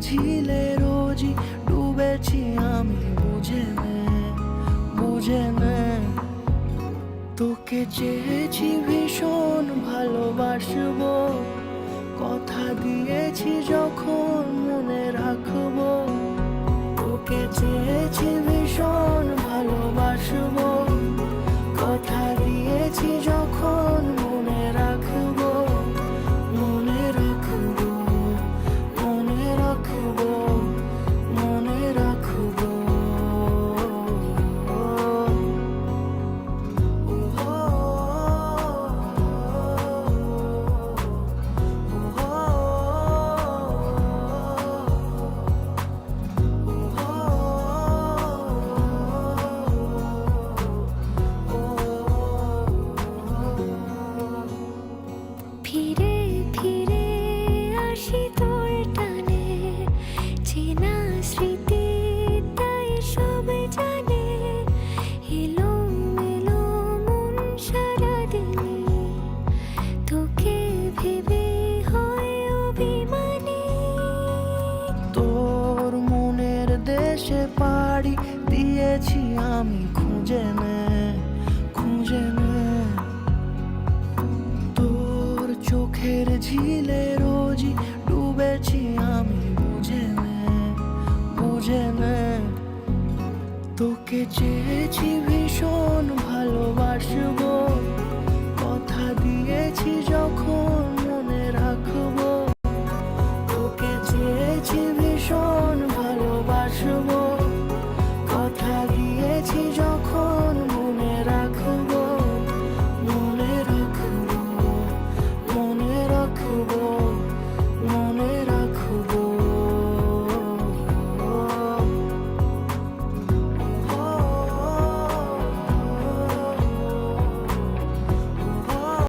ঝিলে রোজই ডুবেছি আমি, বুঝে নে, বুঝে নে। তোকে চেয়েছি ভীষণ ভালোবাসবো, কথা দিয়েছি যখন মনে রাখবো। তোকে চেয়েছি ভীষণ ভালোবাসবো, কথা দিয়েছি যখন মনে রাখবো, মনে রাখবো, মনে রাখবো, মনে রাখবো। ফিরে ফিরে আসি তোর টানে, চেনা স্মৃতি তাই সব জানে। এলো মেলো মন সারাদিনে, তোকে ভেবে হয় অভিমানী। তোর মনের দেশে পাড়ি দিয়েছি আমি, খুঁজে নে, খুঁজে নে। তোর চোখের ঝিলে রোজই ডুবেছি আমি, বুঝে নে, বুঝে নে। তোকে চেয়েছি ভীষণ ভালোবাসবো,